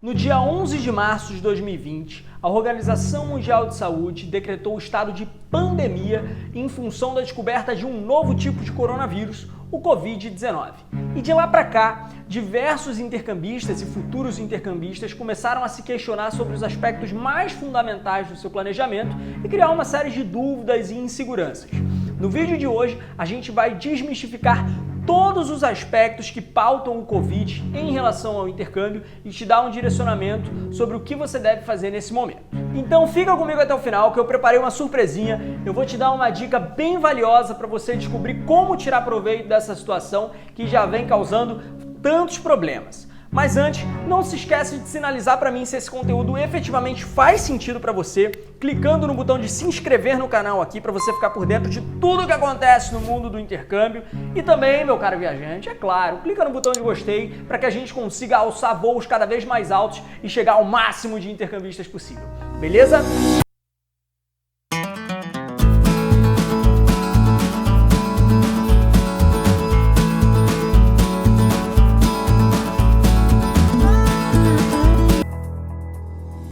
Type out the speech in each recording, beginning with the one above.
No dia 11 de março de 2020, a Organização Mundial de Saúde decretou o estado de pandemia em função da descoberta de um novo tipo de coronavírus, o Covid-19. E de lá para cá, diversos intercambistas e futuros intercambistas começaram a se questionar sobre os aspectos mais fundamentais do seu planejamento e criar uma série de dúvidas e inseguranças. No vídeo de hoje, a gente vai desmistificar todos os aspectos que pautam o Covid em relação ao intercâmbio e te dar um direcionamento sobre o que você deve fazer nesse momento. Então fica comigo até o final que eu preparei uma surpresinha, eu vou te dar uma dica bem valiosa para você descobrir como tirar proveito dessa situação que já vem causando tantos problemas. Mas antes, não se esquece de sinalizar para mim se esse conteúdo efetivamente faz sentido para você, clicando no botão de se inscrever no canal aqui para você ficar por dentro de tudo que acontece no mundo do intercâmbio. E também, meu caro viajante, é claro, clica no botão de gostei para que a gente consiga alçar voos cada vez mais altos e chegar ao máximo de intercambistas possível. Beleza?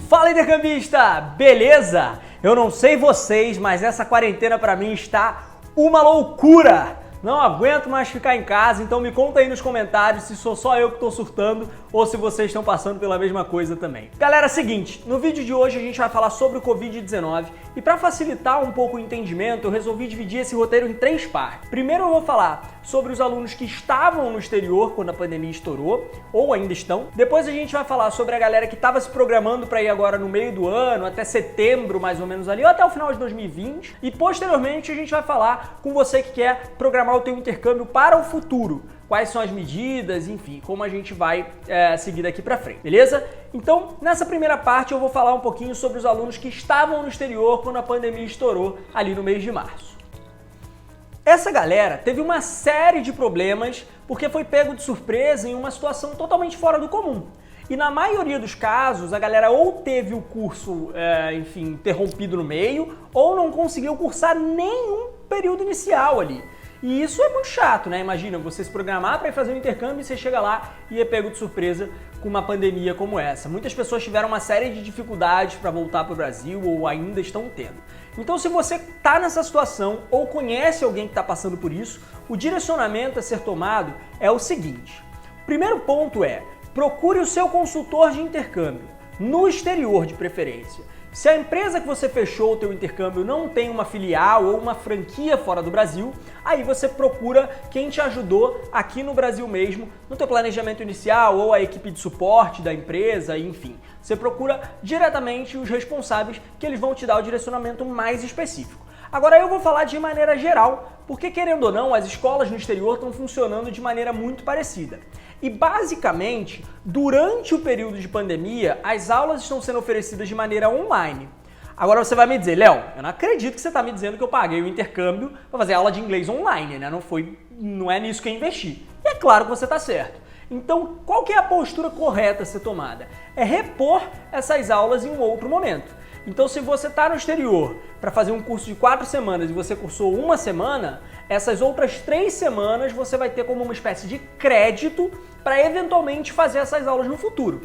Fala, intercambista! Beleza? Eu não sei vocês, mas essa quarentena pra mim está uma loucura! Não aguento mais ficar em casa, então me conta aí nos comentários se sou só eu que tô surtando ou se vocês estão passando pela mesma coisa também. Galera, seguinte, no vídeo de hoje a gente vai falar sobre o Covid-19 e para facilitar um pouco o entendimento, eu resolvi dividir esse roteiro em 3 partes. Primeiro eu vou falar sobre os alunos que estavam no exterior quando a pandemia estourou, ou ainda estão. Depois a gente vai falar sobre a galera que estava se programando para ir agora no meio do ano, até setembro mais ou menos ali, ou até o final de 2020. E posteriormente a gente vai falar com você que quer programar o teu intercâmbio para o futuro. Quais são as medidas, enfim, como a gente vai seguir daqui para frente, beleza? Então, nessa primeira parte eu vou falar um pouquinho sobre os alunos que estavam no exterior quando a pandemia estourou ali no mês de março. Essa galera teve uma série de problemas porque foi pego de surpresa em uma situação totalmente fora do comum. E na maioria dos casos, a galera ou teve o curso, interrompido no meio, ou não conseguiu cursar nenhum período inicial ali. E isso é muito chato, né? Imagina, você se programar para ir fazer um intercâmbio e você chega lá e é pego de surpresa com uma pandemia como essa. Muitas pessoas tiveram uma série de dificuldades para voltar para o Brasil ou ainda estão tendo. Então, se você está nessa situação ou conhece alguém que está passando por isso, o direcionamento a ser tomado é o seguinte. O primeiro ponto é, procure o seu consultor de intercâmbio, no exterior de preferência. Se a empresa que você fechou o teu intercâmbio não tem uma filial ou uma franquia fora do Brasil, aí você procura quem te ajudou aqui no Brasil mesmo, no teu planejamento inicial ou a equipe de suporte da empresa, enfim. Você procura diretamente os responsáveis que eles vão te dar o direcionamento mais específico. Agora eu vou falar de maneira geral, porque querendo ou não, as escolas no exterior estão funcionando de maneira muito parecida. E basicamente, durante o período de pandemia, as aulas estão sendo oferecidas de maneira online. Agora você vai me dizer, Léo, eu não acredito que você está me dizendo que eu paguei o intercâmbio para fazer aula de inglês online, né? Não é nisso que eu investi. E é claro que você está certo. Então, qual que é a postura correta a ser tomada? É repor essas aulas em um outro momento. Então, se você está no exterior para fazer um curso de 4 semanas e você cursou 1 semana, essas outras 3 semanas você vai ter como uma espécie de crédito para eventualmente fazer essas aulas no futuro.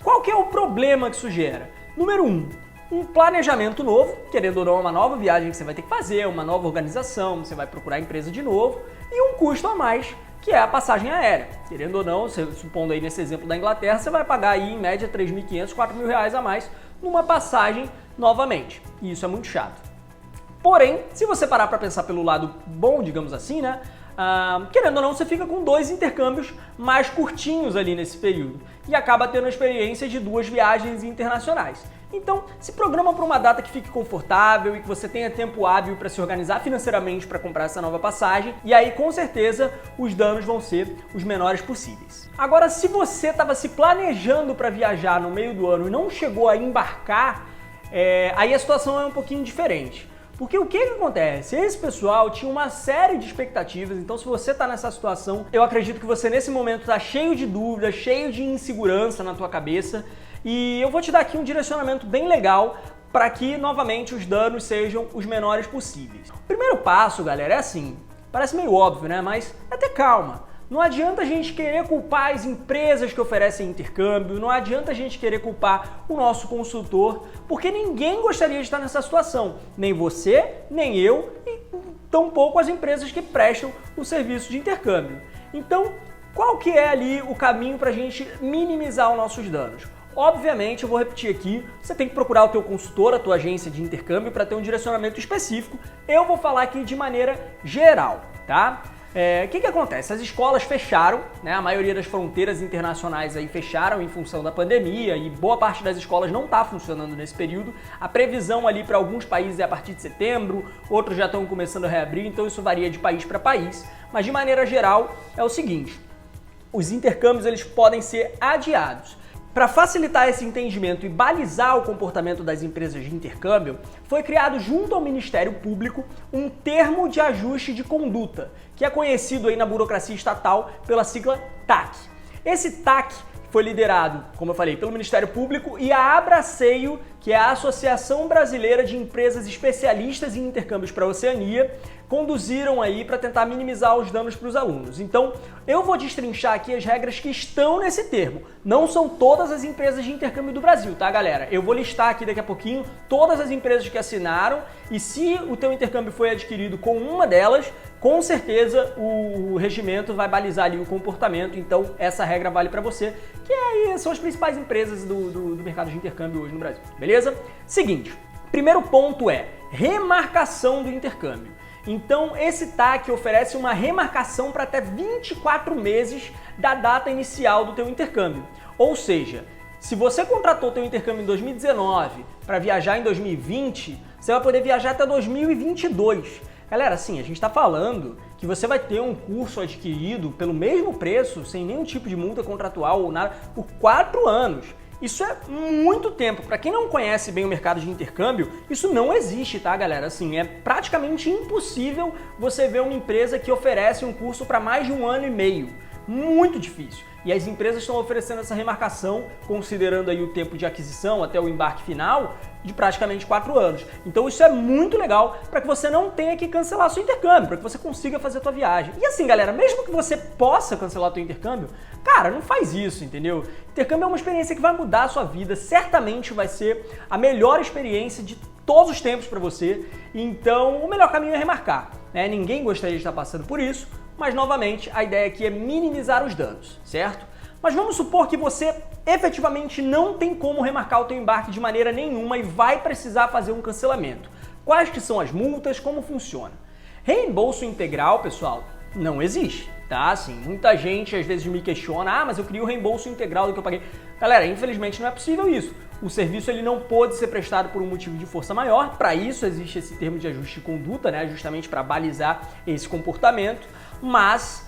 Qual que é o problema que isso gera? Número 1, um planejamento novo, querendo ou não, uma nova viagem que você vai ter que fazer, uma nova organização, você vai procurar a empresa de novo, e um custo a mais, que é a passagem aérea. Querendo ou não, supondo aí nesse exemplo da Inglaterra, você vai pagar aí em média R$3.500, R$4.000 a mais numa passagem novamente. E isso é muito chato. Porém, se você parar para pensar pelo lado bom, digamos assim, né? Querendo ou não, você fica com 2 intercâmbios mais curtinhos ali nesse período e acaba tendo a experiência de 2 viagens internacionais. Então, se programa para uma data que fique confortável e que você tenha tempo hábil para se organizar financeiramente para comprar essa nova passagem, e aí com certeza os danos vão ser os menores possíveis. Agora, se você estava se planejando para viajar no meio do ano e não chegou a embarcar, aí a situação é um pouquinho diferente. Porque o que acontece? Esse pessoal tinha uma série de expectativas, então se você está nessa situação, eu acredito que você nesse momento está cheio de dúvidas, cheio de insegurança na tua cabeça, e eu vou te dar aqui um direcionamento bem legal para que, novamente, os danos sejam os menores possíveis. O primeiro passo, galera, é assim, parece meio óbvio, né? Mas até calma. Não adianta a gente querer culpar as empresas que oferecem intercâmbio, não adianta a gente querer culpar o nosso consultor, porque ninguém gostaria de estar nessa situação. Nem você, nem eu e tampouco as empresas que prestam o serviço de intercâmbio. Então, qual que é ali o caminho para a gente minimizar os nossos danos? Obviamente, eu vou repetir aqui, você tem que procurar o teu consultor, a tua agência de intercâmbio para ter um direcionamento específico. Eu vou falar aqui de maneira geral, tá? O que acontece? As escolas fecharam, né? A maioria das fronteiras internacionais aí fecharam em função da pandemia e boa parte das escolas não está funcionando nesse período. A previsão ali para alguns países é a partir de setembro, outros já estão começando a reabrir, então isso varia de país para país. Mas de maneira geral é o seguinte, os intercâmbios eles podem ser adiados. Para facilitar esse entendimento e balizar o comportamento das empresas de intercâmbio, foi criado junto ao Ministério Público um termo de ajuste de conduta, que é conhecido aí na burocracia estatal pela sigla TAC. Esse TAC foi liderado, como eu falei, pelo Ministério Público e a Abraceio, que é a Associação Brasileira de Empresas Especialistas em Intercâmbios para a Oceania, conduziram aí para tentar minimizar os danos para os alunos. Então, eu vou destrinchar aqui as regras que estão nesse termo. Não são todas as empresas de intercâmbio do Brasil, tá, galera? Eu vou listar aqui daqui a pouquinho todas as empresas que assinaram e se o teu intercâmbio foi adquirido com uma delas, com certeza o regimento vai balizar ali o comportamento, então essa regra vale para você, que aí são as principais empresas do mercado de intercâmbio hoje no Brasil, beleza? Seguinte, primeiro ponto é remarcação do intercâmbio. Então, esse TAC oferece uma remarcação para até 24 meses da data inicial do teu intercâmbio. Ou seja, se você contratou o teu intercâmbio em 2019 para viajar em 2020, você vai poder viajar até 2022. Galera, assim, a gente está falando que você vai ter um curso adquirido pelo mesmo preço, sem nenhum tipo de multa contratual ou nada, por 4 anos. Isso é muito tempo. Para quem não conhece bem o mercado de intercâmbio, isso não existe, tá, galera? Assim, é praticamente impossível você ver uma empresa que oferece um curso para mais de 1 ano e meio. Muito difícil. E as empresas estão oferecendo essa remarcação, considerando aí o tempo de aquisição até o embarque final, de praticamente 4 anos. Então isso é muito legal para que você não tenha que cancelar seu intercâmbio, para que você consiga fazer a tua viagem. E assim, galera, mesmo que você possa cancelar o teu intercâmbio, cara, não faz isso, entendeu? Intercâmbio é uma experiência que vai mudar a sua vida, certamente vai ser a melhor experiência de todos os tempos para você. Então, o melhor caminho é remarcar, né? Ninguém gostaria de estar passando por isso, mas novamente a ideia aqui é minimizar os danos, certo? Mas vamos supor que você efetivamente não tem como remarcar o teu embarque de maneira nenhuma e vai precisar fazer um cancelamento. Quais que são as multas? Como funciona? Reembolso integral, pessoal, não existe, tá? Assim, muita gente às vezes me questiona, mas eu queria o reembolso integral do que eu paguei. Galera, infelizmente não é possível isso. O serviço ele não pôde ser prestado por um motivo de força maior, para isso existe esse termo de ajuste de conduta, né? Justamente para balizar esse comportamento, mas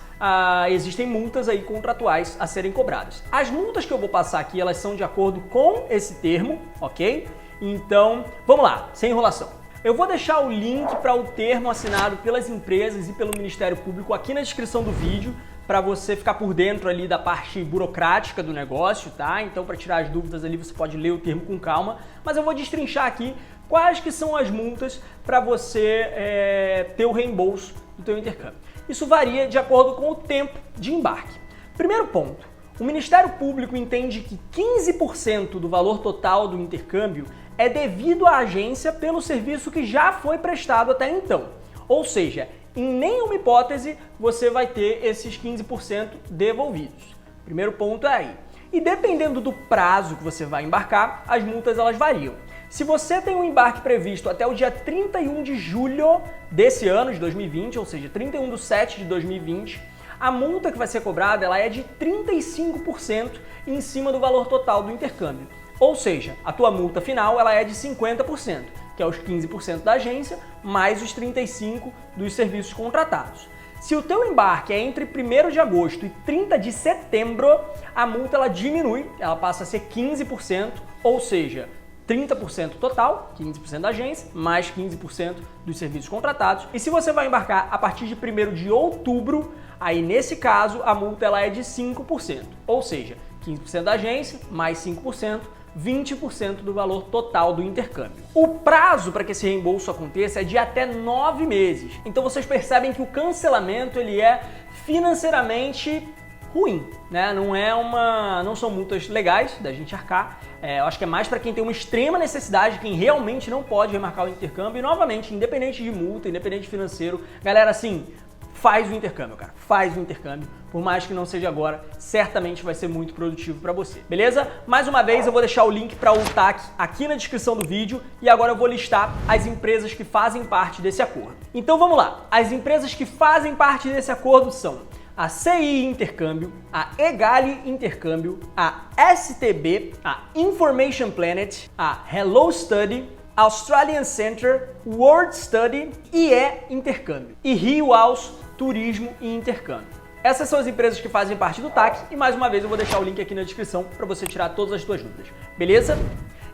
existem multas aí contratuais a serem cobradas. As multas que eu vou passar aqui, elas são de acordo com esse termo, ok? Então, vamos lá, sem enrolação. Eu vou deixar o link para o termo assinado pelas empresas e pelo Ministério Público aqui na descrição do vídeo, para você ficar por dentro ali da parte burocrática do negócio, tá? Então, para tirar as dúvidas ali, você pode ler o termo com calma, mas eu vou destrinchar aqui quais que são as multas para você ter o reembolso do teu intercâmbio. Isso varia de acordo com o tempo de embarque. Primeiro ponto, o Ministério Público entende que 15% do valor total do intercâmbio é devido à agência pelo serviço que já foi prestado até então. Ou seja, em nenhuma hipótese você vai ter esses 15% devolvidos. Primeiro ponto é aí. E dependendo do prazo que você vai embarcar, as multas elas variam. Se você tem um embarque previsto até o dia 31 de julho desse ano, de 2020, ou seja, 31/7 de 2020, a multa que vai ser cobrada ela é de 35% em cima do valor total do intercâmbio. Ou seja, a tua multa final ela é de 50%, que é os 15% da agência, mais os 35% dos serviços contratados. Se o teu embarque é entre 1º de agosto e 30 de setembro, a multa ela diminui, ela passa a ser 15%, ou seja, 30% total, 15% da agência, mais 15% dos serviços contratados. E se você vai embarcar a partir de 1º de outubro, aí nesse caso a multa ela é de 5%, ou seja, 15% da agência, mais 5%, 20% do valor total do intercâmbio. O prazo para que esse reembolso aconteça é de até 9 meses. Então vocês percebem que o cancelamento ele é financeiramente ruim, né? Não são multas legais da gente arcar. Eu acho que é mais para quem tem uma extrema necessidade, quem realmente não pode remarcar o intercâmbio. E novamente, independente de multa, independente financeiro, galera, assim, faz o intercâmbio, cara. Faz o intercâmbio. Por mais que não seja agora, certamente vai ser muito produtivo para você, beleza? Mais uma vez, eu vou deixar o link para o TAC aqui na descrição do vídeo e agora eu vou listar as empresas que fazem parte desse acordo. Então vamos lá. As empresas que fazem parte desse acordo são a CI Intercâmbio, a Egali Intercâmbio, a STB, a Information Planet, a Hello Study, Australian Center, World Study, IE Intercâmbio e Rio House Turismo e Intercâmbio. Essas são as empresas que fazem parte do TAC e mais uma vez eu vou deixar o link aqui na descrição para você tirar todas as suas dúvidas, beleza?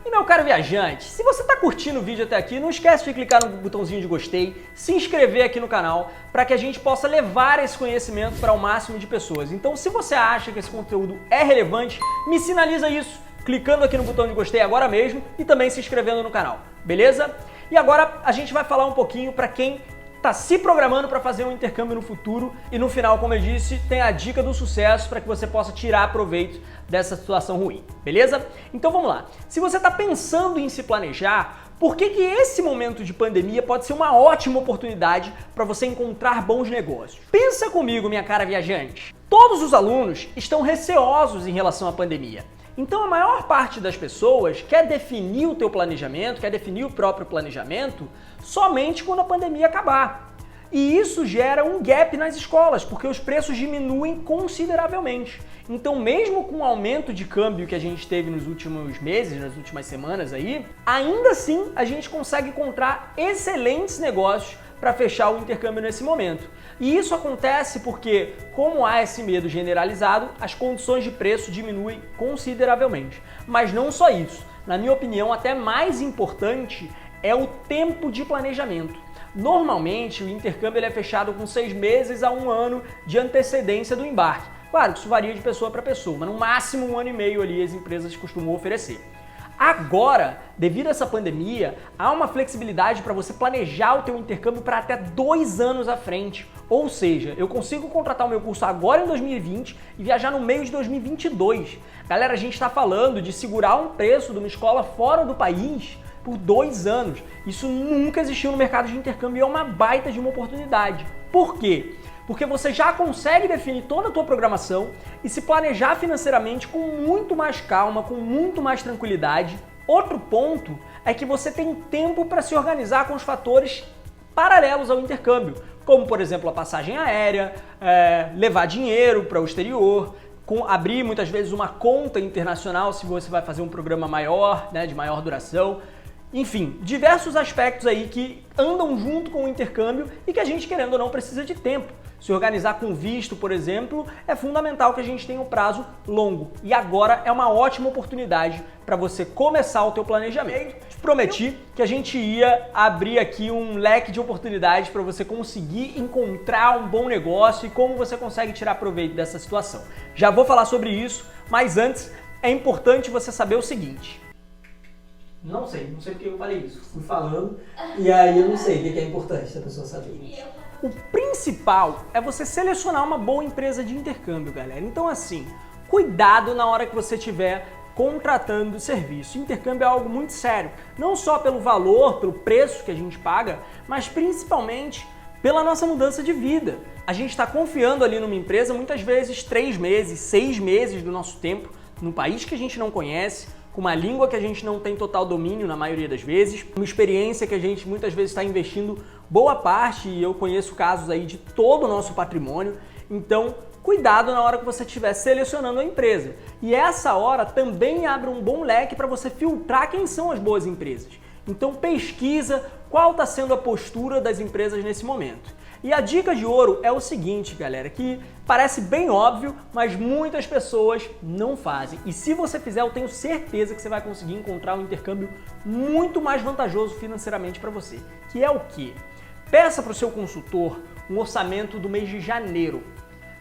E meu caro viajante, se você está curtindo o vídeo até aqui, não esquece de clicar no botãozinho de gostei, se inscrever aqui no canal, para que a gente possa levar esse conhecimento para o máximo de pessoas. Então, se você acha que esse conteúdo é relevante, me sinaliza isso, clicando aqui no botão de gostei agora mesmo e também se inscrevendo no canal, beleza? E agora a gente vai falar um pouquinho para quem está se programando para fazer um intercâmbio no futuro e no final, como eu disse, tem a dica do sucesso para que você possa tirar proveito dessa situação ruim, beleza? Então vamos lá. Se você está pensando em se planejar, por que esse momento de pandemia pode ser uma ótima oportunidade para você encontrar bons negócios? Pensa comigo, minha cara viajante. Todos os alunos estão receosos em relação à pandemia. Então a maior parte das pessoas quer definir o teu planejamento, quer definir o próprio planejamento somente quando a pandemia acabar. E isso gera um gap nas escolas, porque os preços diminuem consideravelmente. Então mesmo com o aumento de câmbio que a gente teve nos últimos meses, nas últimas semanas aí, ainda assim a gente consegue encontrar excelentes negócios para fechar o intercâmbio nesse momento. E isso acontece porque, como há esse medo generalizado, as condições de preço diminuem consideravelmente. Mas não só isso. Na minha opinião, até mais importante é o tempo de planejamento. Normalmente, o intercâmbio ele é fechado com 6 meses a 1 ano de antecedência do embarque. Claro que isso varia de pessoa para pessoa, mas no máximo 1 ano e meio ali as empresas costumam oferecer. Agora, devido a essa pandemia, há uma flexibilidade para você planejar o teu intercâmbio para até 2 anos à frente. Ou seja, eu consigo contratar o meu curso agora em 2020 e viajar no meio de 2022. Galera, a gente está falando de segurar um preço de uma escola fora do país por 2 anos. Isso nunca existiu no mercado de intercâmbio e é uma baita de uma oportunidade. Por quê? Porque você já consegue definir toda a tua programação e se planejar financeiramente com muito mais calma, com muito mais tranquilidade. Outro ponto é que você tem tempo para se organizar com os fatores paralelos ao intercâmbio, como por exemplo a passagem aérea, levar dinheiro para o exterior, abrir muitas vezes uma conta internacional se você vai fazer um programa maior, né, de maior duração. Enfim, diversos aspectos aí que andam junto com o intercâmbio e que a gente, querendo ou não, precisa de tempo. Se organizar com visto, por exemplo, é fundamental que a gente tenha um prazo longo. E agora é uma ótima oportunidade para você começar o teu planejamento. Prometi que a gente ia abrir aqui um leque de oportunidades para você conseguir encontrar um bom negócio e como você consegue tirar proveito dessa situação. Já vou falar sobre isso, mas antes é importante você saber o seguinte. Não sei porque eu falei isso. Fui falando e aí eu não sei o que é importante se a pessoa saber. O principal é você selecionar uma boa empresa de intercâmbio, galera. Então assim, cuidado na hora que você estiver contratando o serviço. Intercâmbio é algo muito sério, não só pelo valor, pelo preço que a gente paga, mas principalmente pela nossa mudança de vida. A gente está confiando ali numa empresa muitas vezes 3 meses, 6 meses do nosso tempo, num país que a gente não conhece, com uma língua que a gente não tem total domínio na maioria das vezes, uma experiência que a gente muitas vezes está investindo boa parte, e eu conheço casos aí de todo o nosso patrimônio. Então, cuidado na hora que você estiver selecionando a empresa. E essa hora também abre um bom leque para você filtrar quem são as boas empresas. Então pesquisa qual está sendo a postura das empresas nesse momento. E a dica de ouro é o seguinte, galera, que parece bem óbvio, mas muitas pessoas não fazem. E se você fizer, eu tenho certeza que você vai conseguir encontrar um intercâmbio muito mais vantajoso financeiramente para você. Que é o quê? Peça para o seu consultor um orçamento do mês de janeiro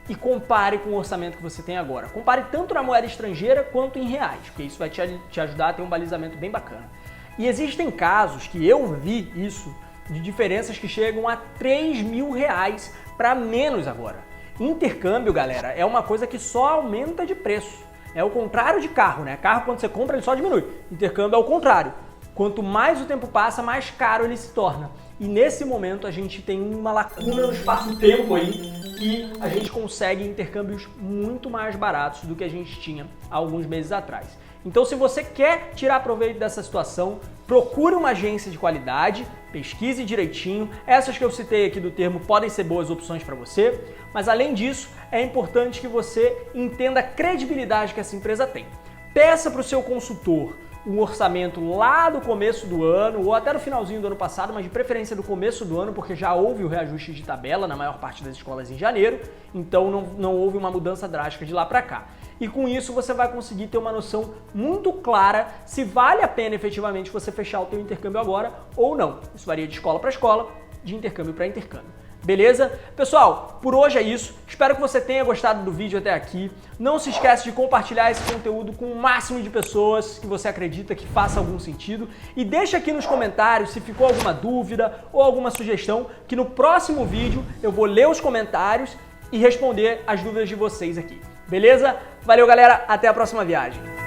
e compare com o orçamento que você tem agora. Compare tanto na moeda estrangeira quanto em reais, porque isso vai te ajudar a ter um balizamento bem bacana. E existem casos que eu vi isso, de diferenças que chegam a R$3.000 para menos agora. Intercâmbio, galera, é uma coisa que só aumenta de preço. É o contrário de carro, né? Carro, quando você compra, ele só diminui. Intercâmbio é o contrário. Quanto mais o tempo passa, mais caro ele se torna. E nesse momento a gente tem uma lacuna no espaço-tempo aí que a gente consegue intercâmbios muito mais baratos do que a gente tinha há alguns meses atrás. Então, se você quer tirar proveito dessa situação, procure uma agência de qualidade, pesquise direitinho. Essas que eu citei aqui do termo podem ser boas opções para você, mas além disso, é importante que você entenda a credibilidade que essa empresa tem. Peça para o seu consultor um orçamento lá do começo do ano, ou até no finalzinho do ano passado, mas de preferência do começo do ano, porque já houve o reajuste de tabela na maior parte das escolas em janeiro, então não houve uma mudança drástica de lá para cá. E com isso você vai conseguir ter uma noção muito clara se vale a pena efetivamente você fechar o teu intercâmbio agora ou não. Isso varia de escola para escola, de intercâmbio para intercâmbio. Beleza? Pessoal, por hoje é isso. Espero que você tenha gostado do vídeo até aqui. Não se esquece de compartilhar esse conteúdo com o máximo de pessoas que você acredita que faça algum sentido. E deixa aqui nos comentários se ficou alguma dúvida ou alguma sugestão, que no próximo vídeo eu vou ler os comentários e responder as dúvidas de vocês aqui. Beleza? Valeu, galera. Até a próxima viagem.